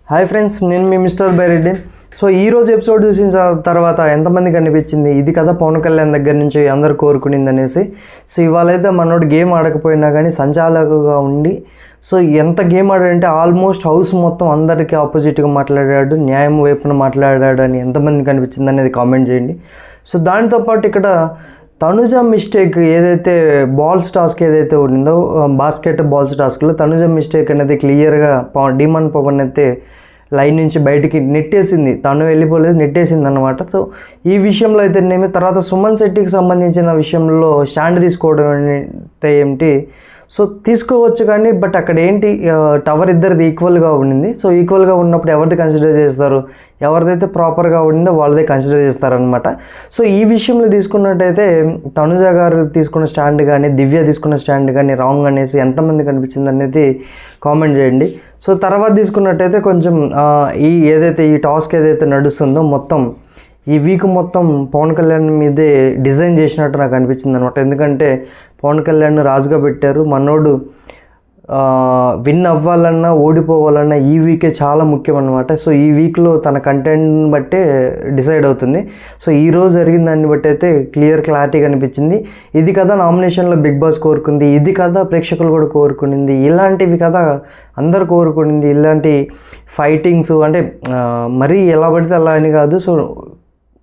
Hi friends, నేను మీ mister Byreddy. So ఈరోజు episode చూసిన తర్వాత ఎంతమందికి అనిపించింది ఇది కదా పవన్ కళ్యాణ్ దగ్గర నుంచి అందరు కోరుకునింది అనేసి. సో ఇవాళైతే మనోడు గేమ్ ఆడకపోయినా కానీ సంచాలకుగా ఉండి సో ఎంత గేమ్ ఆడాడంటే ఆల్మోస్ట్ హౌస్ మొత్తం అందరికీ ఆపోజిట్గా మాట్లాడాడు, న్యాయం వైపున మాట్లాడాడు అని ఎంతమందికి అనిపించింది అనేది కామెంట్ చేయండి. సో దాంతోపాటు ఇక్కడ తనుజ మిస్టేక్ ఏదైతే బాల్స్ టాస్క్ ఏదైతే ఉండిందో బాస్కెట్ బాల్స్ టాస్క్లో తనుజ మిస్టేక్ అనేది క్లియర్గా డిమాండ్ పవన్ అయితే లైన్ నుంచి బయటికి నెట్టేసింది, తను వెళ్ళిపోలేదు నెట్టేసింది అనమాట. సో ఈ విషయంలో అయితే నేమి తర్వాత సుమన్ శెట్టికి సంబంధించిన విషయంలో స్టాండ్ తీసుకోవడం అయితే ఏమిటి, సో తీసుకోవచ్చు కానీ బట్ అక్కడ ఏంటి టవర్ ఇద్దరిది ఈక్వల్గా ఉండింది. సో ఈక్వల్గా ఉన్నప్పుడు ఎవరిది కన్సిడర్ చేస్తారు, ఎవరిదైతే ప్రాపర్గా ఉండిందో వాళ్ళదే కన్సిడర్ చేస్తారనమాట. సో ఈ విషయంలో తీసుకున్నట్టయితే తనుజ గారు తీసుకున్న స్టాండ్ కానీ దివ్య తీసుకున్న స్టాండ్ కానీ రాంగ్ అనేసి ఎంతమంది కనిపించింది అనేది కామెంట్ చేయండి. సో తర్వాత తీసుకున్నట్టయితే కొంచెం ఏదైతే ఈ టాస్క్ ఏదైతే నడుస్తుందో మొత్తం ఈ వీక్ మొత్తం పవన్ కళ్యాణ్ మీదే డిజైన్ చేసినట్టు నాకు అనిపించింది అనమాట. ఎందుకంటే పవన్ కళ్యాణ్ రాజుగా పెట్టారు, మనోడు విన్ అవ్వాలన్నా ఓడిపోవాలన్నా ఈ వీకే చాలా ముఖ్యం అనమాట. సో ఈ వీక్లో తన కంటెంట్ని బట్టే డిసైడ్ అవుతుంది. సో ఈరోజు జరిగిన దాన్ని బట్టి అయితే క్లారిటీగా అనిపించింది. ఇది కదా నామినేషన్లో బిగ్ బాస్ కోరుకుంది, ఇది కదా ప్రేక్షకులు కూడా కోరుకునింది, ఇలాంటివి కదా అందరు కోరుకునింది. ఇలాంటి ఫైటింగ్స్ అంటే మరీ ఎలా పడితే అలా అని కాదు, సో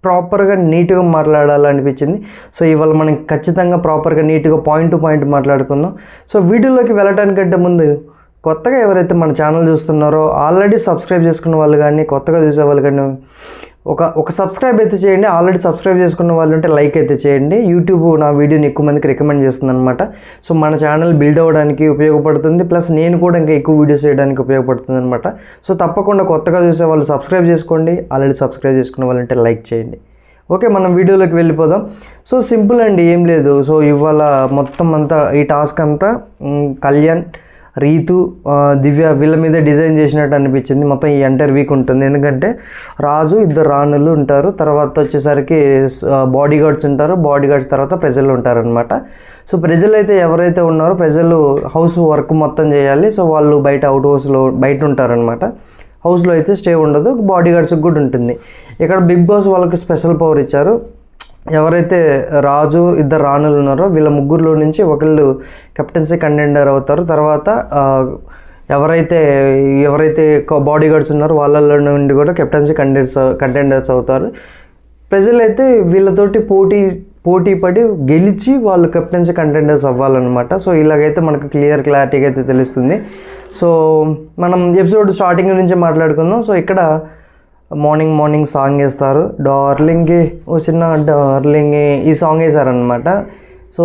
ప్రాపర్గా నీట్గా మాట్లాడాలనిపించింది. సో ఇవాళ మనం ఖచ్చితంగా ప్రాపర్గా నీట్గా పాయింట్ టు పాయింట్ మాట్లాడుకుందాం. సో వీడియోలోకి వెళ్ళటానికంటే ముందు కొత్తగా ఎవరైతే మన ఛానల్ చూస్తున్నారో ఆల్రెడీ సబ్స్క్రైబ్ చేసుకున్న వాళ్ళు కానీ కొత్తగా చూసే వాళ్ళు కానీ ఒక సబ్స్క్రైబ్ అయితే చేయండి. ఆల్రెడీ సబ్స్క్రైబ్ చేసుకున్న వాళ్ళు ఉంటే లైక్ అయితే చేయండి. యూట్యూబ్ నా వీడియోని ఎక్కువ మందికి రికమెండ్ చేస్తుంది అనమాట. సో మన ఛానల్ బిల్డ్ అవ్వడానికి ఉపయోగపడుతుంది, ప్లస్ నేను కూడా ఇంకా ఎక్కువ వీడియోస్ చేయడానికి ఉపయోగపడుతుంది అనమాట. సో తప్పకుండా కొత్తగా చూసే వాళ్ళు సబ్స్క్రైబ్ చేసుకోండి, ఆల్రెడీ సబ్స్క్రైబ్ చేసుకున్న వాళ్ళు ఉంటే లైక్ చేయండి. ఓకే, మనం వీడియోలోకి వెళ్ళిపోదాం. సో సింపుల్ అండి, ఏం లేదు. సో ఇవాళ మొత్తం అంతా ఈ టాస్క్ అంతా కళ్యాణ్, రీతు, దివ్య వీళ్ళ మీద డిజైన్ చేసినట్టు అనిపించింది. మొత్తం ఈ ఎంటైర్ వీక్ ఉంటుంది. ఎందుకంటే రాజు, ఇద్దరు రాణులు ఉంటారు, తర్వాత వచ్చేసరికి బాడీ గార్డ్స్ ఉంటారు, బాడీ గార్డ్స్ తర్వాత ప్రజలు ఉంటారనమాట. సో ప్రజలు అయితే ఎవరైతే ఉన్నారో ప్రజలు హౌస్ వర్క్ మొత్తం చేయాలి. సో వాళ్ళు బయట అవుట్ హౌస్లో బయట ఉంటారనమాట, హౌస్లో అయితే స్టే ఉండదు. బాడీ గార్డ్స్కి కూడా ఉంటుంది. ఇక్కడ బిగ్ బాస్ వాళ్ళకి స్పెషల్ పవర్ ఇచ్చారు. ఎవరైతే రాజు, ఇద్దరు రాణులు ఉన్నారో వీళ్ళ ముగ్గురులో నుంచి ఒకళ్ళు కెప్టెన్సీ కంటెండర్ అవుతారు. తర్వాత ఎవరైతే బాడీ గార్డ్స్ ఉన్నారో వాళ్ళలో నుండి కూడా కెప్టెన్సీ కంటెండర్స్ అవుతారు. ప్రజలైతే వీళ్ళతోటి పోటీ పడి గెలిచి వాళ్ళు కెప్టెన్సీ కంటెండర్స్ అవ్వాలన్నమాట. సో ఇలాగైతే మనకు క్లారిటీగా అయితే తెలుస్తుంది. సో మనం ఎపిసోడ్ స్టార్టింగ్ నుంచి మాట్లాడుకుందాం. సో ఇక్కడ మార్నింగ్ సాంగ్ వేస్తారు, డార్లింగే ఓ చిన్న డార్లింగే, ఈ సాంగ్ వేసారనమాట. సో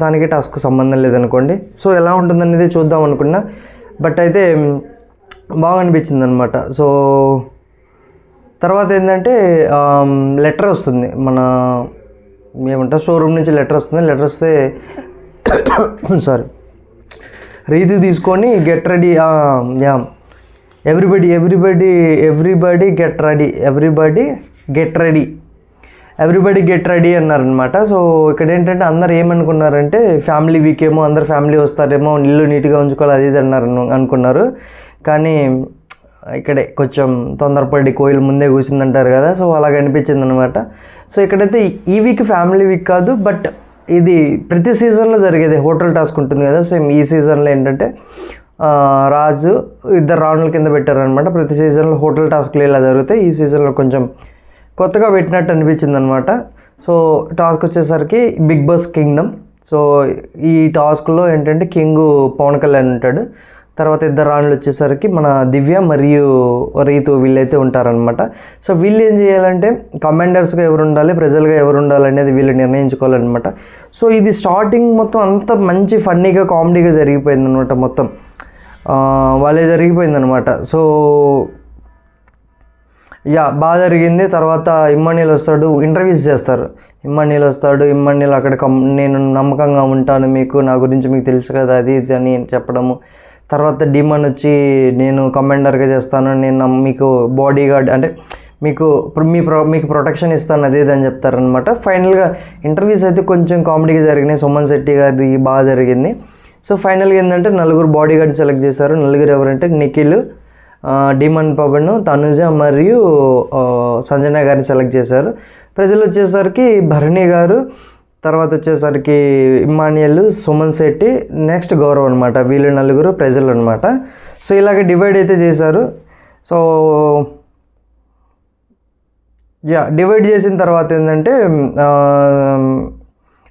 దానికి టాస్క్ సంబంధం లేదనుకోండి. సో ఎలా ఉంటుందనేది చూద్దాం అనుకున్నా, బట్ అయితే బాగా అనిపించింది అనమాట. సో తర్వాత ఏంటంటే లెటర్ వస్తుంది, మన ఏమంటారు షోరూమ్ నుంచి లెటర్ వస్తుంది. లెటర్ వస్తే సారీ రీతి తీసుకొని get ready, everybody get ready అన్నారనమాట. సో ఇక్కడ ఏంటంటే అందరు ఏమనుకున్నారంటే ఫ్యామిలీ వీక్ ఏమో, అందరు ఫ్యామిలీ వస్తారేమో, ఇల్లు నీట్గా ఉంచుకోవాలి అది ఇది అనుకున్నారు. కానీ ఇక్కడే కొంచెం తొందరపడి కోయిల్ ముందే కూర్చుందంటారు కదా, సో అలాగ అనిపించింది అనమాట. సో ఇక్కడైతే ఈ వీక్ ఫ్యామిలీ వీక్ కాదు, బట్ ఇది ప్రతి సీజన్లో జరిగేది హోటల్ టాస్క్ ఉంటుంది కదా. సో ఈ సీజన్లో ఏంటంటే రాజు, ఇద్దరు రాణుల కింద పెట్టారనమాట. ప్రతి సీజన్లో హోటల్ టాస్క్లు ఇలా జరుగుతాయి. ఈ సీజన్లో కొంచెం కొత్తగా పెట్టినట్టు అనిపించింది అనమాట. సో టాస్క్ వచ్చేసరికి బిగ్ బాస్ కింగ్డమ్. సో ఈ టాస్క్లో ఏంటంటే కింగ్ పవన్ కళ్యాణ్ ఉంటాడు. తర్వాత ఇద్దరు రాణులు వచ్చేసరికి మన దివ్య మరియు రీతు వీళ్ళైతే ఉంటారనమాట. సో వీళ్ళు ఏం చేయాలంటే కమాండర్స్గా ఎవరు ఉండాలి, ప్రజలుగా ఎవరు ఉండాలి అనేది వీళ్ళు నిర్ణయించుకోవాలన్నమాట. సో ఇది స్టార్టింగ్ మొత్తం అంత మంచి ఫన్నీగా కామెడీగా జరిగిపోయింది అనమాట. మొత్తం వాళ్ళే జరిగిపోయిందనమాట. సో బాగా జరిగింది. తర్వాత ఇమ్మనీలు వస్తాడు, ఇంటర్వ్యూస్ చేస్తారు. ఇమ్మనీలు అక్కడ నేను నమ్మకంగా ఉంటాను, నా గురించి మీకు తెలుసు కదా అది ఇది అని చెప్పడము. తర్వాత డిమాండ్ వచ్చి నేను కమాండర్గా చేస్తాను, నేను మీకు బాడీ గార్డ్ అంటే మీకు ప్రొటెక్షన్ ఇస్తాను అదే అని చెప్తారనమాట. ఫైనల్గా ఇంటర్వ్యూస్ అయితే కొంచెం కామెడీగా జరిగినాయి. సుమన్ శెట్టి గారిది బాగా జరిగింది. సో ఫైనల్గా ఏంటంటే నలుగురు బాడీ గార్డ్ సెలెక్ట్ చేశారు. నలుగురు ఎవరంటే నిఖిల్, డీమన్ పవన్, తనుజ మరియు సంజన గారిని సెలెక్ట్ చేశారు. ప్రజలు వచ్చేసరికి భరణి గారు, తర్వాత వచ్చేసరికి ఇమ్మాన్యుయల్, సుమన్ శెట్టి, నెక్స్ట్ గౌరవ్ అనమాట. వీళ్ళు నలుగురు ప్రజలు అనమాట. సో ఇలాగ డివైడ్ అయితే చేశారు. సో డివైడ్ చేసిన తర్వాత ఏంటంటే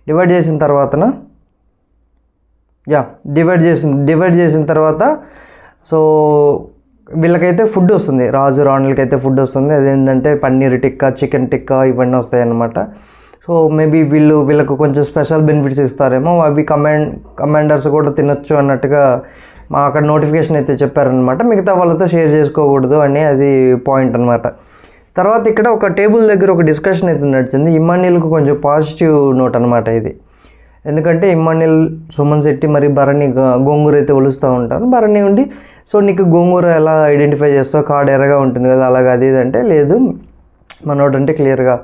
డివైడ్ చేసిన తర్వాత సో వీళ్ళకైతే ఫుడ్ వస్తుంది, రాజు రాణులకి అయితే ఫుడ్ వస్తుంది. అదేంటంటే పన్నీర్ టిక్కా, చికెన్ టిక్కా ఇవన్నీ వస్తాయి అన్నమాట. సో మేబీ వీళ్ళకు కొంచెం స్పెషల్ బెనిఫిట్స్ ఇస్తారేమో, అవి కమాండర్స్ కూడా తినొచ్చు అన్నట్టుగా మా అక్కడ నోటిఫికేషన్ అయితే చెప్పారనమాట. మిగతా వాళ్ళతో షేర్ చేసుకోకూడదు అని అది పాయింట్ అనమాట. తర్వాత ఇక్కడ ఒక టేబుల్ దగ్గర ఒక డిస్కషన్ అయితే నడిచింది. ఇమ్మాన్యుయల్కు కొంచెం పాజిటివ్ నోట్ అనమాట ఇది. ఎందుకంటే ఇమ్మాన్యుయల్, సుమన్ శెట్టి మరి భరణి గోంగూర అయితే ఒలుస్తూ ఉంటారు. భరణి ఉండి సో నీకు గోంగూర ఎలా ఐడెంటిఫై చేస్తావు, కార్డ్ ఎర్రగా ఉంటుంది కదా అలాగా అది ఇది అంటే, లేదు మనోడు అంటే క్లియర్గా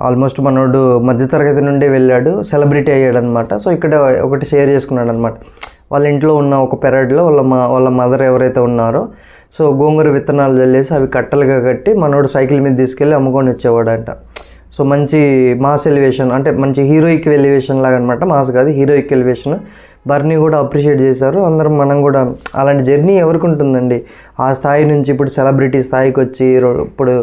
ఆల్మోస్ట్ మనోడు మధ్యతరగతి నుండి వెళ్ళాడు, సెలబ్రిటీ అయ్యాడు అనమాట. సో ఇక్కడ ఒకటి షేర్ చేసుకున్నాడు అనమాట. వాళ్ళ ఇంట్లో ఉన్న ఒక పెరడ్లో వాళ్ళ మదర్ ఎవరైతే ఉన్నారో సో గోంగూర విత్తనాలు చల్లేసి అవి కట్టలుగా కట్టి మనోడు సైకిల్ మీద తీసుకెళ్ళి అమ్ముకొని వచ్చేవాడంట. సో మంచి మాస్ ఎలివేషన్, అంటే మంచి హీరోయిక్ ఎలివేషన్ లాగా అనమాట. మాస్ కాదు, హీరోయిక్ ఎలివేషన్. బర్నీ కూడా అప్రిషియేట్ చేశారు. అందరం మనం కూడా అలాంటి జర్నీ ఎవరికి ఉంటుందండి. ఆ స్థాయి నుంచి ఇప్పుడు సెలబ్రిటీ స్థాయికి వచ్చి ఇప్పుడు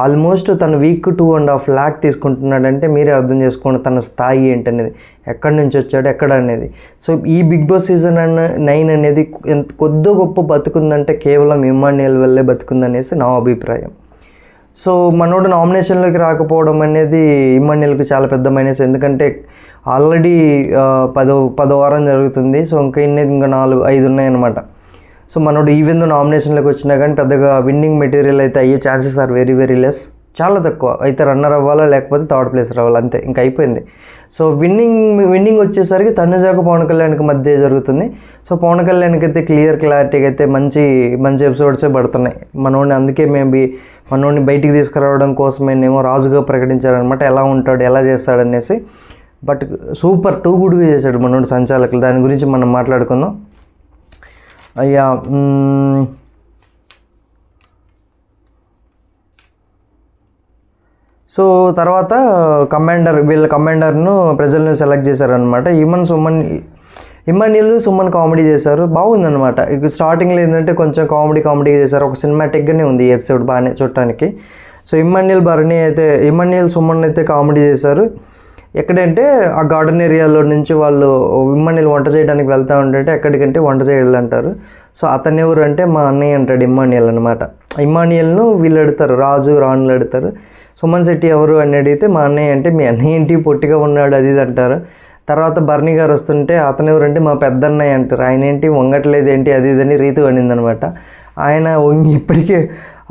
ఆల్మోస్ట్ తను వీక్ 2.5 lakh తీసుకుంటున్నాడంటే మీరే అర్థం చేసుకోండి తన స్థాయి ఏంటనేది, ఎక్కడి నుంచి వచ్చాడు ఎక్కడ అనేది. సో ఈ బిగ్ బాస్ సీజన్ 9 అనేది కొద్ది గొప్ప బతుకుందంటే కేవలం ఇమ్మాన్యుయల్ వల్లే బతుకుందనేసి నా అభిప్రాయం. సో మనోడు నామినేషన్లోకి రాకపోవడం అనేది ఇమ్మాన్యుయల్కి చాలా పెద్ద మైనస్. ఎందుకంటే ఆల్రెడీ 10వ వారం జరుగుతుంది. సో ఇంకా 4-5 ఉన్నాయన్నమాట. సో మనోడు ఈవెన్ నామినేషన్లోకి వచ్చినా కానీ పెద్దగా విన్నింగ్ మెటీరియల్ అయితే అయ్యే chances are very very less, చాలా తక్కువ. అయితే రన్నర్ అవ్వాలా లేకపోతే థర్డ్ ప్లేస్ రావాలి, అంతే, ఇంకా అయిపోయింది. సో విన్నింగ్ వచ్చేసరికి తనుజాకు పవన్ కళ్యాణ్కి మధ్య జరుగుతుంది. సో పవన్ కళ్యాణ్కి అయితే క్లారిటీగా అయితే మంచి ఎపిసోడ్సే పడుతున్నాయి మనోడిని. అందుకే మనోడిని బయటికి తీసుకురావడం కోసమేనేమో రాజుగా ప్రకటించారనమాట. ఎలా ఉంటాడు, ఎలా చేస్తాడనేసి. బట్ సూపర్ టూ గుడ్గా చేశాడు మనోడు సంచాలకులు. దాని గురించి మనం మాట్లాడుకుందాం. అయ్యా సో తర్వాత వీళ్ళ కమాండర్ను ప్రజలను సెలెక్ట్ చేశారనమాట. ఇమ్మాన్యుయల్, సుమన్ కామెడీ చేశారు, బాగుందనమాట. ఇక స్టార్టింగ్లో ఏంటంటే కొంచెం కామెడీ చేశారు. ఒక సినిమాటిక్గానే ఉంది ఈ ఎపిసోడ్ బాగానే చూడటానికి. సో ఇమ్మాన్యుయల్, సుమన్ అయితే కామెడీ చేశారు. ఎక్కడంటే ఆ గార్డెన్ ఏరియాలో నుంచి వాళ్ళు ఇమ్మాన్యుయల్ వంట చేయడానికి వెళ్తూ ఉంటే ఎక్కడికంటే వంట చేయాలి అంటారు. సో అతను ఎవరు అంటే మా అన్నయ్య అంటాడు ఇమ్మాన్యుయల్ అనమాట. ఇమ్మాన్యుయల్ను వీళ్ళు అడుగుతారు, రాజు రాణులు అడుగుతారు. సుమన్ శెట్టి ఎవరు అని అడిగితే మా అన్నయ్య అంటే మీ అన్నయ్య ఏంటి పొట్టిగా ఉన్నాడు అది ఇది అంటారు. తర్వాత బర్నీ గారు వస్తుంటే అతను ఎవరంటే మా పెద్దన్నయ్య అంటారు. ఆయన ఏంటి వంగట్లేదు ఏంటి అది ఇదని రీతు అనిందనమాట. ఆయన ఇప్పటికే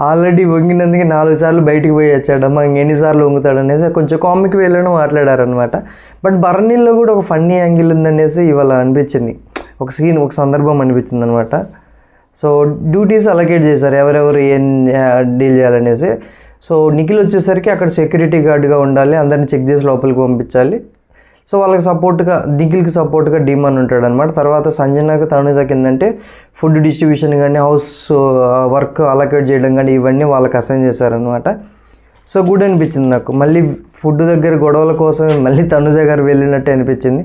ఆల్రెడీ వంగినందుకే 4 సార్లు బయటికి పోయి వచ్చాడమ్మా, ఇంకెన్నిసార్లు వంగుతాడు అనేసి కొంచెం కామిక్ వేలోనూ మాట్లాడారనమాట. బట్ బర్నీలో కూడా ఒక ఫన్నీ యాంగిల్ ఉందనేసి ఇవాళ అనిపించింది, ఒక సందర్భం అనిపించింది అనమాట. సో డ్యూటీస్ అలొకేట్ చేశారు ఎవరెవరు ఏం డీల్ చేయాలనేసి. సో నిఖిల్ వచ్చేసరికి అక్కడ సెక్యూరిటీ గార్డ్గా ఉండాలి, అందరిని చెక్ చేసి లోపలికి పంపించాలి. సో వాళ్ళకి సపోర్ట్గా నిఖిల్కి సపోర్ట్గా డీమన్ ఉంటాడు అనమాట. తర్వాత సంజనకు తనుజకి ఏంటంటే ఫుడ్ డిస్ట్రిబ్యూషన్ కానీ హౌస్ వర్క్ అలొకేట్ చేయడం కానీ ఇవన్నీ వాళ్ళకి అసైన్ చేశారనమాట. సో గుడ్ అనిపించింది నాకు. మళ్ళీ ఫుడ్ దగ్గర గొడవల కోసం మళ్ళీ తనుజ గారు వెళ్ళినట్టు అనిపించింది.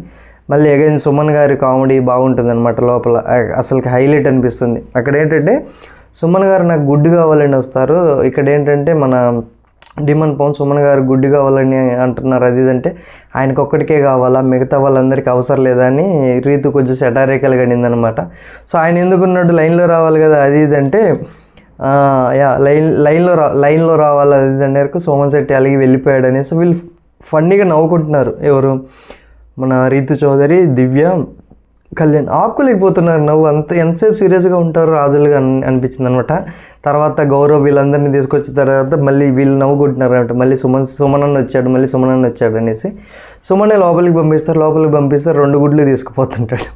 మళ్ళీ అగైన్ సుమన్ గారి కామెడీ బాగుంటుంది అనమాట. లోపల అసలుకి హైలైట్ అనిపిస్తుంది. అక్కడ ఏంటంటే సుమన్ గారు నాకు గుడ్ కావాలని వస్తారు, ఇక్కడ ఏంటంటే మన డిమన్ పవన్ సుమన్ గారు గుడ్డి కావాలని అంటున్నారు. అది ఇదంటే ఆయనకు ఒక్కడికే కావాలా, మిగతా వాళ్ళందరికీ అవసరం లేదా అని రీతు కొంచెం సెటారికల్గా అనిందనమాట. సో ఆయన ఎందుకున్నాడు, లైన్లో రావాలి కదా అది ఇదంటే లైన్లో రావాలి అది ఇదంటే వరకు సుమన్ శెట్టి అలిగి వెళ్ళిపోయాడు అనేసి వీళ్ళు ఫన్నీగా నవ్వుకుంటున్నారు. ఎవరు మన రీతు చౌదరి, దివ్య, కళ్యాణ్ ఆపుకోలేకపోతున్నారు నవ్వు. ఎంతసేపు సీరియస్గా ఉంటారు రాజులుగా అనిపించింది అనమాట. తర్వాత గౌరవ్ వీళ్ళందరినీ తీసుకొచ్చిన తర్వాత మళ్ళీ వీళ్ళు నవ్వుకుంటున్నారు అనమాట. మళ్ళీ సుమన్ అన్న వచ్చాడు అనేసి సుమనే లోపలికి పంపిస్తారు. 2 గుడ్లు తీసుకుపోతుంటాడు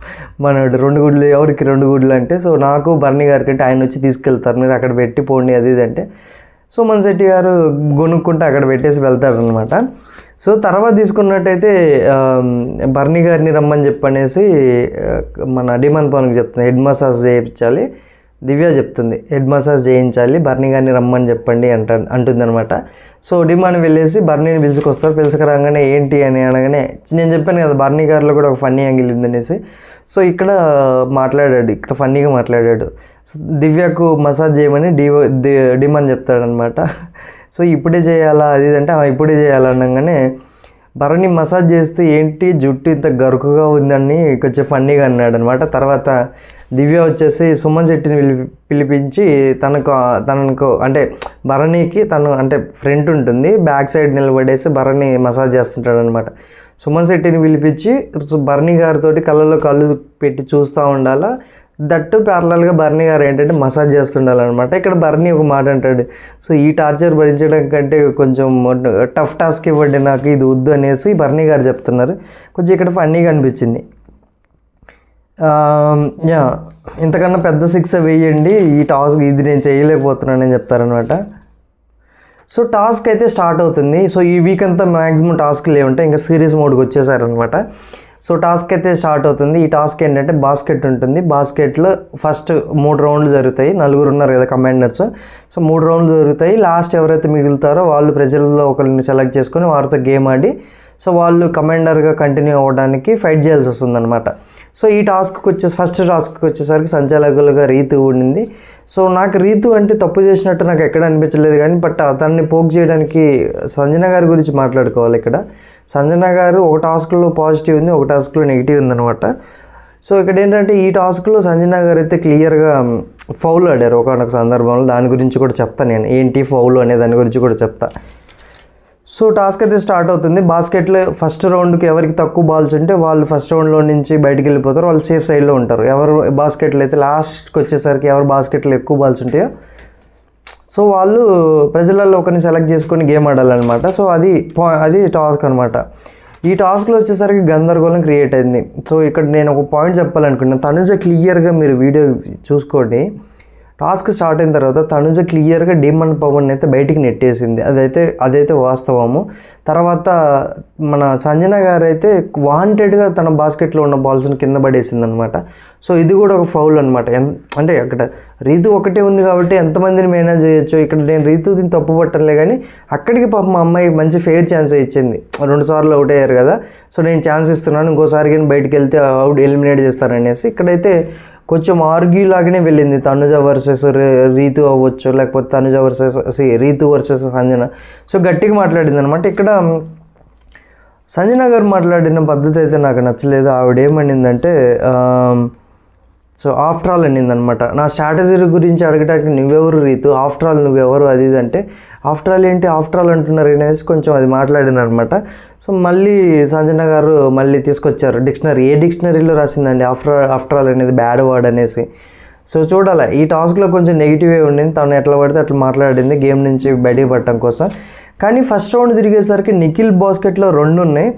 మనోడు. 2 గుడ్లు ఎవరికి 2 గుడ్లు అంటే సో నాకు బర్నీ గారికి అంటే ఆయన వచ్చి తీసుకెళ్తారు, మీరు అక్కడ పెట్టి పోండి అది ఇది అంటే సుమన్ శెట్టి గారు గొనుక్కుంటే అక్కడ పెట్టేసి వెళ్తారనమాట. సో తర్వాత తీసుకున్నట్టయితే బర్నీ గారిని రమ్మని చెప్పనేసి మన డిమాండ్ పవన్కి చెప్తుంది, హెడ్ మసాజ్ చేయించాలి దివ్య చెప్తుంది హెడ్ మసాజ్ చేయించాలి, బర్నీ గారిని రమ్మని చెప్పండి అంటుందన్నమాట. సో డిమాండ్ వెళ్ళేసి బర్నీని పిలుచుకొస్తారు. పిలుచుకురాగానే ఏంటి అని అనగానే నేను చెప్పాను కదా బర్నీ గారిలో కూడా ఒక ఫన్నీ యాంగిల్ ఉందనేసి. సో ఇక్కడ ఫన్నీగా మాట్లాడాడు. సో దివ్యకు మసాజ్ చేయమని డిమాండ్ చెప్తాడనమాట. సో ఇప్పుడే చేయాలా అది అంటే ఇప్పుడే చేయాలనగానే బర్నీ మసాజ్ చేస్తే ఏంటి జుట్టు ఇంత గరుకుగా ఉందని కొంచెం ఫన్నీగా అన్నాడు అనమాట. తర్వాత దివ్య వచ్చేసి సుమన్ శెట్టిని పిలిపించి తనకు అంటే భరణికి అంటే ఫ్రంట్ ఉంటుంది, బ్యాక్ సైడ్ నిలబడేసి భరణి మసాజ్ చేస్తుంటాడు అనమాట. సుమన్ శెట్టిని పిలిపించి భరణి గారితో కళ్ళలో కళ్ళు పెట్టి చూస్తూ ఉండాలా, దట్టు ప్యారలల్గా భరణి గారు ఏంటంటే మసాజ్ చేస్తుండాలన్నమాట. ఇక్కడ భరణి ఒక మాట అంటాడు, సో ఈ టార్చర్ భరించడం కంటే కొంచెం టఫ్ టాస్క్ ఇవ్వండి నాకు, ఇది వద్దు అనేసి భరణి గారు చెప్తున్నారు. కొంచెం ఇక్కడ ఫన్నీగా అనిపించింది. ఇంతకన్నా పెద్ద శిక్ష వేయండి, ఈ టాస్క్ ఇది నేను చేయలేకపోతున్నానని చెప్తారనమాట. సో టాస్క్ అయితే స్టార్ట్ అవుతుంది. సో ఈ వీక్ అంతా మ్యాక్సిమం టాస్క్లు ఏముంటాయి, ఇంకా సీరియస్ మోడ్కి వచ్చేసారనమాట. సో టాస్క్ అయితే స్టార్ట్ అవుతుంది. ఈ టాస్క్ ఏంటంటే బాస్కెట్ ఉంటుంది. బాస్కెట్లో ఫస్ట్ 3 రౌండ్లు జరుగుతాయి. 4 ఉన్నారు కదా కమాండర్స్. సో 3 రౌండ్లు జరుగుతాయి. లాస్ట్ ఎవరైతే మిగులుతారో వాళ్ళు ప్రజల్లో ఒకరిని సెలెక్ట్ చేసుకొని వారితో గేమ్ ఆడి సో వాళ్ళు కమాండర్గా కంటిన్యూ అవ్వడానికి ఫైట్ చేయాల్సి వస్తుందన్నమాట. సో ఈ ఫస్ట్ టాస్క్కి వచ్చేసరికి సంచాలకులుగా రీతు ఉండింది. సో నాకు రీతు అంటే తప్పు చేసినట్టు నాకు ఎక్కడ అనిపించలేదు, కానీ బట్ అతన్ని పోక్ చేయడానికి సంజన గారి గురించి మాట్లాడుకోవాలి. ఇక్కడ సంజన గారు ఒక టాస్క్లో పాజిటివ్ ఉంది, ఒక టాస్క్లో నెగిటివ్ ఉందన్నమాట. సో ఇక్కడ ఏంటంటే ఈ టాస్క్లో సంజన గారు అయితే క్లియర్గా ఫౌల్ ఆడారు ఒకనొక సందర్భంలో. దాని గురించి కూడా చెప్తాను నేను, ఏంటి ఫౌల్ అనే దాని గురించి కూడా చెప్తా. సో టాస్క్ అయితే స్టార్ట్ అవుతుంది. బాస్కెట్లో ఫస్ట్ రౌండ్కి ఎవరికి తక్కువ బాల్స్ ఉంటే వాళ్ళు ఫస్ట్ రౌండ్లో నుంచి బయటికి వెళ్ళిపోతారు, వాళ్ళు సేఫ్ సైడ్లో ఉంటారు. ఎవరు బాస్కెట్లో అయితే లాస్ట్కి వచ్చేసరికి ఎవరు బాస్కెట్లో ఎక్కువ బాల్స్ ఉంటాయో సో వాళ్ళు ప్రజలలో ఒకరిని సెలెక్ట్ చేసుకొని గేమ్ ఆడాలన్నమాట. సో అది టాస్క్ అనమాట. ఈ టాస్క్లో వచ్చేసరికి గందరగోళం క్రియేట్ అయింది. సో ఇక్కడ నేను ఒక పాయింట్ చెప్పాలనుకుంటున్నాను. తనుజ క్లియర్గా మీరు వీడియో చూసుకోండి. టాస్క్ స్టార్ట్ అయిన తర్వాత తనుజ క్లియర్గా డీమన్ పవన్ అయితే బయటికి నెట్టేసింది, అదైతే వాస్తవము. తర్వాత మన సంజన గారు అయితే వాంటెడ్గా తన బాస్కెట్లో ఉన్న బాల్స్ని కింద పడేసింది అనమాట. సో ఇది కూడా ఒక ఫౌల్ అనమాట. అంటే అక్కడ రీతు ఒకటే ఉంది కాబట్టి ఎంతమందిని మేనేజ్ చేయొచ్చు. ఇక్కడ నేను రీతుని తప్పు పట్టలే, కానీ అక్కడికి పాప మా అమ్మాయి మంచి ఫెయిర్ ఛాన్స్ ఇచ్చింది. 2 సార్లు అవుట్ అయ్యారు కదా, సో నేను ఛాన్స్ ఇస్తున్నాను, ఇంకోసారి కానీ బయటికి వెళ్తే ఎలిమినేట్ చేస్తారనేసి ఇక్కడైతే కొంచెం ఆర్గ్యూ లాగానే వెళ్ళింది. తనుజ వర్సెస్ రీతు అవ్వచ్చు, లేకపోతే తనుజ రీతు వర్సెస్ సంజన. సో గట్టిగా మాట్లాడింది అనమాట. ఇక్కడ సంజన గారు మాట్లాడిన పద్ధతి అయితే నాకు నచ్చలేదు. ఆవిడ ఏమనిందంటే సో ఆఫ్టర్ ఆల్ అనిందనమాట. నా స్ట్రాటజీ గురించి అడగటానికి నువ్వెవరు రీతు, ఆఫ్టర్ ఆల్ నువ్వెవరు అది అంటే ఆఫ్టర్ ఆల్ ఏంటి ఆఫ్టర్ ఆల్ అంటున్నారు అనేసి కొంచెం అది మాట్లాడింది అనమాట. సో మళ్ళీ సంజన గారు మళ్ళీ తీసుకొచ్చారు డిక్షనరీ. ఏ డిక్షనరీలో రాసిందండి ఆఫ్టర్ ఆల్ అనేది బ్యాడ్ వర్డ్ అనేసి. సో చూడాలి, ఈ టాస్క్లో కొంచెం నెగిటివే ఉండింది. తను ఎట్లా పడితే అట్లా మాట్లాడింది గేమ్ నుంచి బయటికి పడటం కోసం. కానీ ఫస్ట్ రౌండ్ తిరిగేసరికి నిఖిల్ బాస్కెట్లో 2 ఉన్నాయి.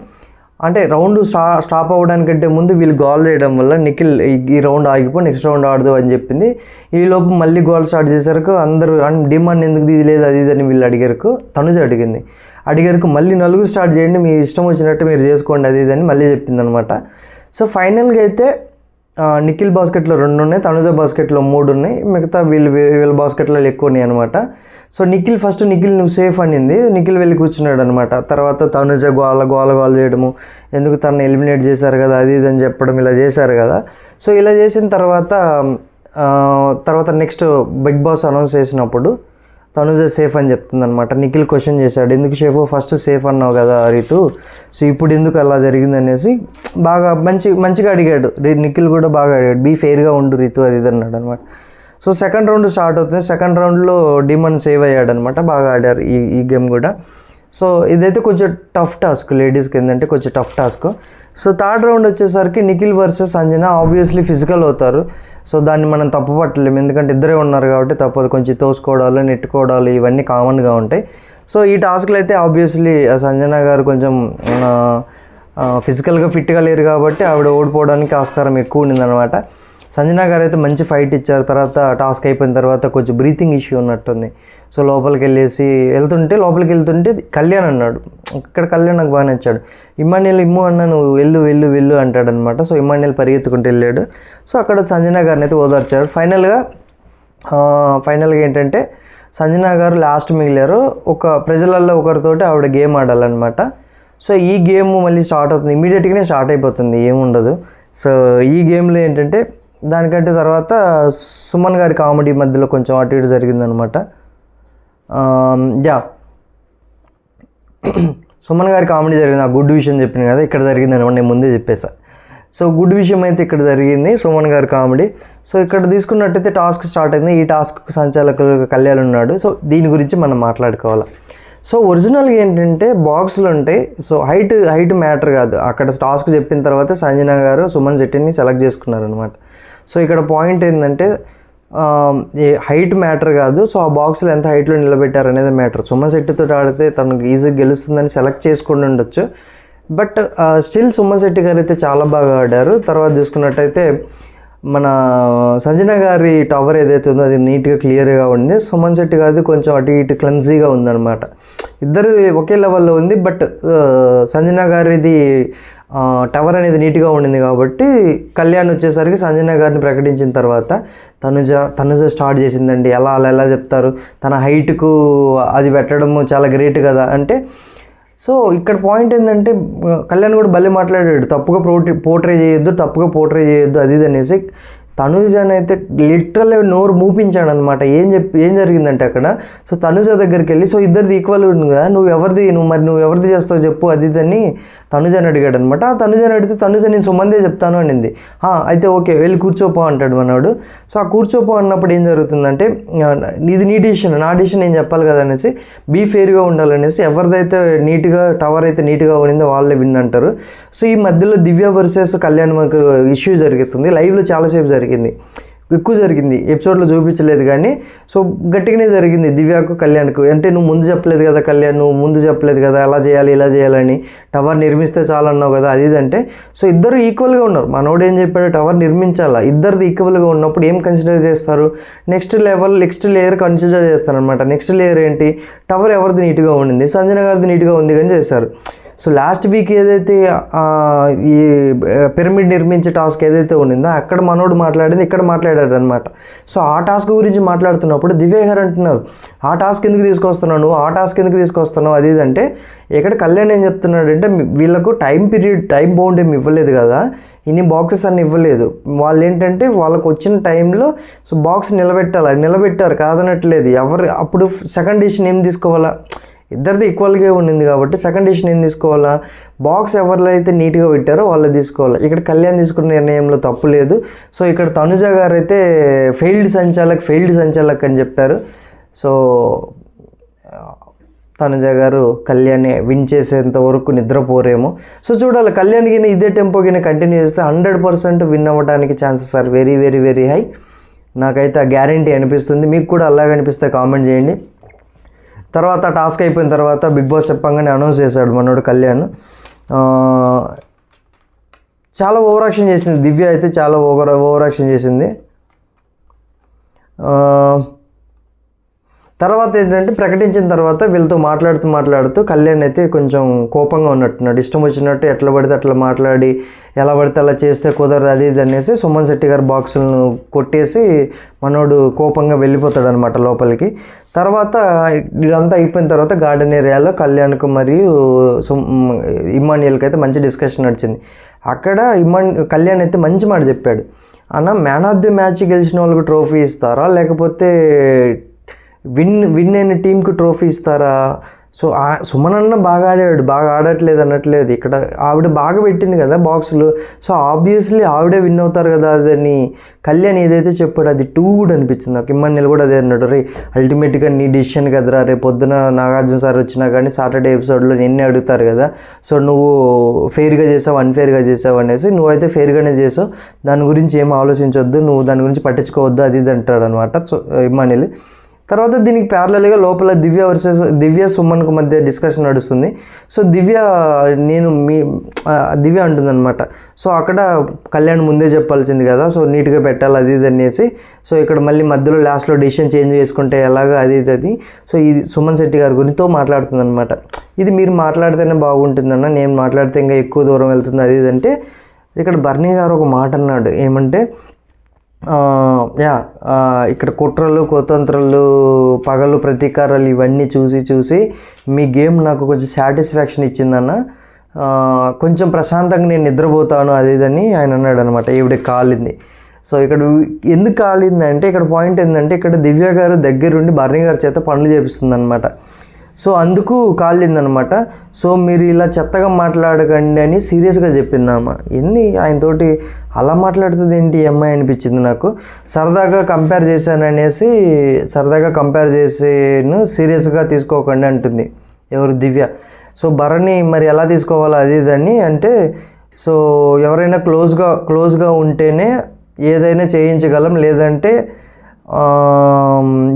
అంటే రౌండ్ స్టాప్ అవ్వడానికంటే ముందు వీళ్ళు గోల్ చేయడం వల్ల నిఖిల్ ఈ రౌండ్ ఆగిపో నెక్స్ట్ రౌండ్ ఆడదు అని చెప్పింది. ఈలోపు మళ్ళీ గోల్ స్టార్ట్ చేశారు. అందరూ డిమాండ్ ఎందుకు తీయలేదు అది ఇదని వీళ్ళు అడిగారు. తనుజ అడిగారు మళ్ళీ 4 స్టార్ట్ చేయండి, మీ ఇష్టం వచ్చినట్టు మీరు చేసుకోండి అది ఇదని మళ్ళీ చెప్పిందనమాట. సో ఫైనల్గా అయితే నిఖిల్ బాస్కెట్లో 2 ఉన్నాయి, తనుజ బాస్కెట్లో 3 ఉన్నాయి, మిగతా వీళ్ళ బాస్కెట్లో ఎక్కువ ఉన్నాయి అనమాట. సో నిఖిల్ నువ్వు సేఫ్ అనింది. నిఖిల్ వెళ్ళి కూర్చున్నాడు అనమాట. తర్వాత తనుజ గోల చేయడము, ఎందుకు తను ఎలిమినేట్ చేశారు కదా అది ఇది అని చెప్పడం ఇలా చేశారు కదా. సో ఇలా చేసిన తర్వాత నెక్స్ట్ బిగ్ బాస్ అనౌన్స్ చేసినప్పుడు తనుజ సేఫ్ అని చెప్తుంది అనమాట. నిఖిల్ క్వశ్చన్ చేశాడు, ఎందుకు షేఫ్ ఫస్ట్ సేఫ్ అన్నావు కదా రీతు, సో ఇప్పుడు ఎందుకు అలా జరిగింది అనేసి బాగా మంచిగా అడిగాడు. నిఖిల్ కూడా బాగా అడిగాడు, బీ ఫెయిర్గా ఉండు రీతు అది ఇది అన్నాడు అనమాట. సో సెకండ్ రౌండ్ స్టార్ట్ అవుతుంది. సెకండ్ రౌండ్లో డిమన్ సేవ్ అయ్యాడు అనమాట. బాగా ఆడారు ఈ గేమ్ కూడా. సో ఇదైతే కొంచెం టఫ్ టాస్క్ లేడీస్కి, ఏంటంటే కొంచెం tough task. So third round వచ్చేసరికి Nikhil versus Sanjana. Obviously physical అవుతారు. సో దాన్ని మనం తప్పు పట్టలేము, ఎందుకంటే ఇద్దరే ఉన్నారు కాబట్టి తప్పదు. కొంచెం తోసుకోవడాలు నెట్టుకోవడాలు ఇవన్నీ కామన్గా ఉంటాయి. సో ఈ టాస్క్లు అయితే ఆబ్వియస్లీ సంజన గారు కొంచెం ఫిజికల్గా ఫిట్గా లేరు కాబట్టి ఆవిడ ఓడిపోవడానికి ఆస్కారం ఎక్కువ ఉండిందనమాట. సంజన గారు అయితే మంచి ఫైట్ ఇచ్చారు. తర్వాత టాస్క్ అయిపోయిన తర్వాత కొంచెం బ్రీతింగ్ ఇష్యూ ఉన్నట్టుంది. సో లోపలికి వెళ్తుంటే కళ్యాణ్ అన్నాడు. ఇక్కడ కళ్యాణ్ నాకు బాగా నచ్చాడు. ఇమ్మాన్యుయల్ అన్నా నువ్వు వెళ్ళు అంటాడనమాట. సో ఇమ్మాన్యుయల్ పరిగెత్తుకుంటూ వెళ్ళాడు. సో అక్కడ సంజన గారిని అయితే ఓదార్చాడు. ఫైనల్గా ఫైనల్గా ఏంటంటే సంజన గారు లాస్ట్ మిగిలారు. ఒక ప్రజలలో ఒకరితోటి ఆవిడ గేమ్ ఆడాలన్నమాట. సో ఈ గేమ్ మళ్ళీ స్టార్ట్ అవుతుంది, ఇమీడియట్గానే స్టార్ట్ అయిపోతుంది, ఏముండదు. సో ఈ గేమ్లో ఏంటంటే దానికంటే తర్వాత సుమన్ గారి కామెడీ మధ్యలో కొంచెం అటు ఇటు జరిగిందనమాట. యా సుమన్ గారి కామెడీ జరిగింది. ఆ గుడ్ విషయం చెప్పిన కదా ఇక్కడ జరిగింది అనమాట, నేను ముందే చెప్పేసా. సో గుడ్ విషయం అయితే ఇక్కడ జరిగింది, సుమన్ గారి కామెడీ. సో ఇక్కడ తీసుకున్నట్టయితే టాస్క్ స్టార్ట్ అయింది. ఈ టాస్క్ సంచాలకులు కళ్యాణ్ ఉన్నాడు. సో దీని గురించి మనం మాట్లాడుకోవాలి. సో ఒరిజినల్గా ఏంటంటే బాక్సులు ఉంటాయి. సో హైట్ మ్యాటర్ కాదు. అక్కడ టాస్క్ చెప్పిన తర్వాత సంజన గారు సుమన్ శెట్టిని సెలెక్ట్ చేసుకున్నారనమాట. సో ఇక్కడ పాయింట్ ఏంటంటే హైట్ మ్యాటర్ కాదు. సో ఆ బాక్స్లో ఎంత హైట్లో నిలబెట్టారు అనేది మ్యాటర్. సుమన్ శెట్టితో ఆడితే తనకు ఈజీగా గెలుస్తుందని సెలెక్ట్ చేసుకుని ఉండొచ్చు. బట్ స్టిల్ సుమన్ శెట్టి గారు అయితే చాలా బాగా ఆడారు. తర్వాత చూసుకున్నట్టయితే మన సంజన గారి టవర్ ఏదైతే ఉందో అది నీట్గా క్లియర్గా ఉంది. సుమన్ శెట్టి గారిది కొంచెం అటు ఇటు క్లమ్జీగా ఉందన్నమాట. ఇద్దరు ఒకే లెవెల్లో ఉంది. బట్ సంజన గారిది టవర్ అనేది నీట్గా ఉండింది కాబట్టి కళ్యాణ్ వచ్చేసరికి సంజన గారిని ప్రకటించిన తర్వాత తనుజ స్టార్ట్ చేసిందండి. అలా చెప్తారు, తన హైట్కు అది పెట్టడము చాలా గ్రేట్ కదా అంటే. సో ఇక్కడ పాయింట్ ఏంటంటే కళ్యాణ్ కూడా భలే మాట్లాడాడు, తప్పుగా పోర్ట్రే చేయొద్దు అది ఇది అనేసి. తనుజని అయితే లిటరల్గా నోరు మూపించాడు అనమాట. ఏం జరిగిందంటే అక్కడ సో తనుజ దగ్గరికి వెళ్ళి సో ఇద్దరిది ఈక్వల్ ఉంది కదా, నువ్వు ఎవరిది చేస్తావు చెప్పు అది ఇదని తనుజని అడిగాడు అనమాట. ఆ తనుజని అడిగితే తనుజ నేను సుమందే చెప్తాను అనింది. అయితే ఓకే వెళ్ళి కూర్చోపో అంటాడు మనవాడు. సో ఆ కూర్చోపో అన్నప్పుడు ఏం జరుగుతుందంటే ఇది నీ డిసిషన్, నా డిసిషన్ నేను చెప్పాలి కదా అనేసి, బీ ఫెయిర్గా ఉండాలనేసి ఎవరిదైతే నీట్గా టవర్ అయితే నీట్గా ఉండిందో వాళ్ళే విన్ అంటారు. సో ఈ మధ్యలో దివ్య వర్సెస్ కళ్యాణ్ మనకు ఇష్యూ జరుగుతుంది. లైవ్లో చాలాసేపు ఎక్కువ జరిగింది, ఎపిసోడ్లో చూపించలేదు కానీ సో గట్టిగానే జరిగింది దివ్యకు కళ్యాణ్కు. అంటే నువ్వు ముందు చెప్పలేదు కదా కళ్యాణ్, నువ్వు ముందు చెప్పలేదు కదా అలా చేయాలి ఇలా చేయాలని, టవర్ నిర్మిస్తే చాలు అన్నావు కదా అది ఇదంటే. సో ఇద్దరు ఈక్వల్గా ఉన్నారు. మనోడు ఏం చెప్పాడు, టవర్ నిర్మించాలా. ఇద్దరిది ఈక్వల్గా ఉన్నప్పుడు ఏం కన్సిడర్ చేస్తారు, నెక్స్ట్ లేయర్ కన్సిడర్ చేస్తారు అనమాట. నెక్స్ట్ లేయర్ ఏంటి, టవర్ ఎవరిది నీట్గా ఉండింది, సంజన గారిది నీట్గా ఉంది కానీ చేశారు. సో లాస్ట్ వీక్ ఏదైతే ఈ పిరమిడ్ నిర్మించే టాస్క్ ఏదైతే ఉండిందో అక్కడ మనోడు మాట్లాడింది ఇక్కడ మాట్లాడాడు అనమాట. సో ఆ టాస్క్ గురించి మాట్లాడుతున్నప్పుడు దివ్య గారు అంటున్నారు, ఆ టాస్క్ ఎందుకు తీసుకొస్తున్నావు నువ్వు, ఆ టాస్క్ ఎందుకు తీసుకొస్తున్నావు అది ఇదంటే. ఇక్కడ కళ్యాణ్ ఏం చెప్తున్నాడంటే వీళ్ళకు టైం బౌండ్ ఏమి ఇవ్వలేదు కదా, ఇన్ని బాక్సెస్ అన్ని ఇవ్వలేదు. వాళ్ళు ఏంటంటే వాళ్ళకు వచ్చిన టైంలో సో బాక్స్ నిలబెట్టారు కాదనట్లేదు. అప్పుడు సెకండ్ డిసిషన్ ఏం తీసుకోవాలా, ఇద్దరిది ఈక్వల్గా ఉండింది కాబట్టి సెకండ్ డిసిషన్ ఏం తీసుకోవాలా, బాక్స్ ఎవరిలో అయితే నీట్గా పెట్టారో వాళ్ళు తీసుకోవాలి. ఇక్కడ కళ్యాణ్ తీసుకున్న నిర్ణయంలో తప్పు లేదు. సో ఇక్కడ తనుజ గారు అయితే ఫెయిల్డ్ సంచాలక్ అని చెప్పారు. సో తనుజ గారు కళ్యాణ్ విన్ చేసేంత వరకు నిద్రపోరేమో. సో చూడాలి, కళ్యాణ్కి ఇదే టెంపోకి కంటిన్యూ చేస్తే 100% విన్ అవ్వడానికి chances are very very very high. నాకైతే ఆ గ్యారంటీ అనిపిస్తుంది. మీకు కూడా అలాగే అనిపిస్తే కామెంట్ చేయండి. తర్వాత టాస్క్ అయిపోయిన తర్వాత బిగ్ బాస్ చెప్పంగానే అనౌన్స్ చేశాడు మనోడు కళ్యాణ్. చాలా ఓవర్ యాక్షన్ చేసింది దివ్య అయితే, చాలా ఓవర్ యాక్షన్ చేసింది. తర్వాత ఏంటంటే ప్రకటించిన తర్వాత వీళ్ళతో మాట్లాడుతూ కళ్యాణ్ అయితే కొంచెం కోపంగా ఉన్నట్టున్నాడు. ఇష్టం వచ్చినట్టు ఎట్లా పడితే అట్లా మాట్లాడి ఎలా పడితే అలా చేస్తే కుదరదు అది ఇది అనేసి సుమన్ శెట్టి గారి బాక్సులను కొట్టేసి మనోడు కోపంగా వెళ్ళిపోతాడు అనమాట లోపలికి. తర్వాత ఇదంతా అయిపోయిన తర్వాత గార్డెన్ ఏరియాలో కళ్యాణ్కు మరియు ఇమ్మాన్యుయల్కి అయితే మంచి డిస్కషన్ నడిచింది. అక్కడ కళ్యాణ్ అయితే మంచి మాట చెప్పాడు, అన్న మ్యాన్ ఆఫ్ ది మ్యాచ్ గెలిచిన వాళ్ళకి ట్రోఫీ ఇస్తారా లేకపోతే విన్ అయిన టీంకి ట్రోఫీ ఇస్తారా. సో సుమన్ అన్న బాగా ఆడట్లేదు అనట్లేదు. ఇక్కడ ఆవిడ బాగా పెట్టింది కదా బాక్సులు, సో ఆబ్వియస్లీ ఆవిడే విన్ అవుతారు కదా అదని కళ్యాణ్ ఏదైతే చెప్పాడు అది టూ గుడ్ అనిపించింది నాకు. ఇమ్మన్నెలు కూడా అదే అన్నాడు, రే అల్టిమేట్గా నీ డిసిషన్ కదరా, రేపు పొద్దున నాగార్జున సార్ వచ్చినా కానీ సాటర్డే ఎపిసోడ్లో నిన్నే అడుగుతారు కదా, సో నువ్వు ఫెయిర్గా చేసావు అన్ఫెయిర్గా చేసావు అనేసి, నువ్వైతే ఫెయిర్గానే చేసావు, దాని గురించి ఏం ఆలోచించవద్దు, నువ్వు దాని గురించి పట్టించుకోవద్దు అది ఇది అంటాడు అనమాట. సో ఇమ్మన్నెలు తర్వాత దీనికి ప్యారలల్గా లోపల దివ్య సుమన్కు మధ్య డిస్కషన్ నడుస్తుంది. సో దివ్య అంటుందన్నమాట, సో అక్కడ కళ్యాణ్ ముందే చెప్పాల్సింది కదా, సో నీట్గా పెట్టాలి అది ఇది అనేసి. సో ఇక్కడ మళ్ళీ మధ్యలో లాస్ట్లో డిసిషన్ చేంజ్ చేసుకుంటే ఎలాగా అది ఇది. సో ఇది సుమన్ శెట్టి గారి గురితో మాట్లాడుతుందన్నమాట. ఇది మీరు మాట్లాడితేనే బాగుంటుందన్న, నేను మాట్లాడితే ఇంకా ఎక్కువ దూరం వెళ్తుంది అది ఇది అంటే. ఇక్కడ బర్నీ గారు ఒక మాట అన్నాడు, ఏమంటే ఇక్కడ కుట్రలు కుతంత్రాలు పగలు ప్రతీకారాలు ఇవన్నీ చూసి మీ గేమ్ నాకు కొంచెం సాటిస్ఫాక్షన్ ఇచ్చిందన్న, కొంచెం ప్రశాంతంగా నేను నిద్రపోతాను అది ఇదని ఆయన అన్నాడు అనమాట. ఈవిడకి కాలింది. సో ఇక్కడ ఎందుకు కాలిందంటే ఇక్కడ పాయింట్ ఏంటంటే ఇక్కడ దివ్య గారు దగ్గరుండి భరణి గారి చేత పనులు చేపిస్తుంది అనమాట. సో అందుకు కాలిందనమాట. సో మీరు ఇలా చెత్తగా మాట్లాడకండి అని సీరియస్గా చెప్పిందామా. ఏంది ఆయనతోటి అలా మాట్లాడుతుంది ఏంటి ఈ అమ్మాయి అనిపించింది నాకు. సరదాగా కంపేర్ చేసాను సీరియస్గా తీసుకోకండి అంటుంది ఎవరు, దివ్య. సో భరణి మరి ఎలా తీసుకోవాలో అది ఇదని అంటే, సో ఎవరైనా క్లోజ్గా ఉంటేనే ఏదైనా చేయించగలం, లేదంటే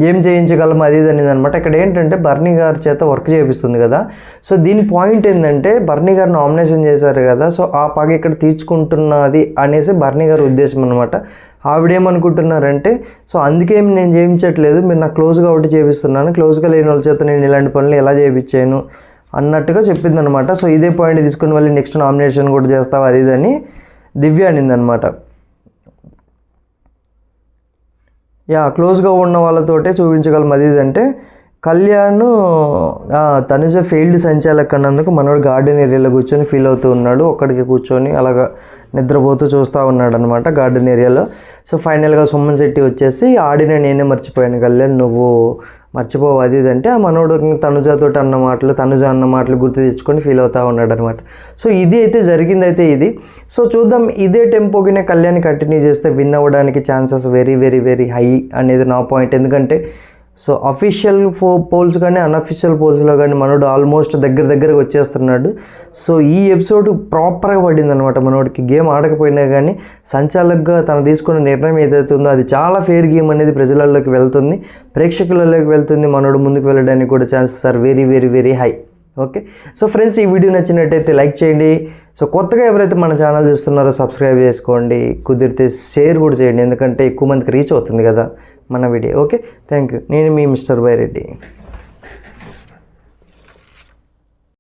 ఏం చేయించగలం అది ఇది అనేది అనమాట. ఇక్కడ ఏంటంటే భరణి గారి చేత వర్క్ చేపిస్తుంది కదా. సో దీని పాయింట్ ఏంటంటే భరణి గారు నామినేషన్ చేశారు కదా, సో ఆ పగ ఇక్కడ తీర్చుకుంటున్నది అనేసి భరణి గారి ఉద్దేశం అనమాట. ఆవిడేమనుకుంటున్నారంటే, సో అందుకేం నేను చేయించట్లేదు, మీరు నాకు క్లోజ్గా ఒకటి చేపిస్తున్నాను, క్లోజ్గా లేని వాళ్ళ చేత నేను ఇలాంటి పనులు ఎలా చేయించాను అన్నట్టుగా చెప్పిందనమాట. సో ఇదే పాయింట్ తీసుకుని మళ్ళీ నెక్స్ట్ నామినేషన్ కూడా చేస్తావు అది ఇదని దివ్య అనిందనమాట. క్లోజ్గా ఉన్న వాళ్ళతోటే చూపించగలం అది ఇదంటే, కళ్యాణ్ తనుజ ఫెయిల్డ్ సంచాలక్ అన్నందుకు మనోడు గార్డెన్ ఏరియాలో కూర్చొని ఫీల్ అవుతూ ఉన్నాడు. ఒక్కడికి కూర్చొని అలాగా నిద్రపోతూ చూస్తూ ఉన్నాడు అనమాట గార్డెన్ ఏరియాలో. సో ఫైనల్గా సుమన్ శెట్టి వచ్చేసి ఆడిన నేనే మర్చిపోయాను కళ్యాణ్, నువ్వు మర్చిపోవు అది ఇదంటే, ఆ మనోడు తనుజ అన్న మాటలు గుర్తు తెచ్చుకొని ఫీల్ అవుతూ ఉన్నాడు అనమాట. సో ఇది అయితే జరిగిందైతే ఇది. సో చూద్దాం ఇదే టెంపోకినే కళ్యాణ్ కంటిన్యూ చేస్తే విన్ అవ్వడానికి chances very very very high అనేది నా పాయింట్. ఎందుకంటే సో అఫీషియల్ పోల్స్ కానీ అన్అఫీషియల్ పోల్స్లో కానీ మనోడు ఆల్మోస్ట్ దగ్గరగా వచ్చేస్తున్నాడు. సో ఈ ఎపిసోడ్ ప్రాపర్గా పడింది అనమాట మనోడికి. గేమ్ ఆడకపోయినా కానీ సంచాలకుగా తను తీసుకున్న నిర్ణయం ఏదైతే ఉందో అది చాలా ఫెయిర్ గేమ్ అనేది ప్రజలలోకి వెళ్తుంది, ప్రేక్షకులలోకి వెళ్తుంది. మనోడు ముందుకు వెళ్ళడానికి కూడా chances are very very very high. Okay, so friends ఈ వీడియో నచ్చినట్టయితే లైక్ చేయండి. సో కొత్తగా ఎవరైతే మన ఛానల్ చూస్తున్నారో సబ్స్క్రైబ్ చేసుకోండి, కుదిరితే షేర్ కూడా చేయండి, ఎందుకంటే ఎక్కువ మందికి రీచ్ అవుతుంది కదా మన వీడియో. Okay, thank you. నేను మీ మిస్టర్ బైరెడ్డి.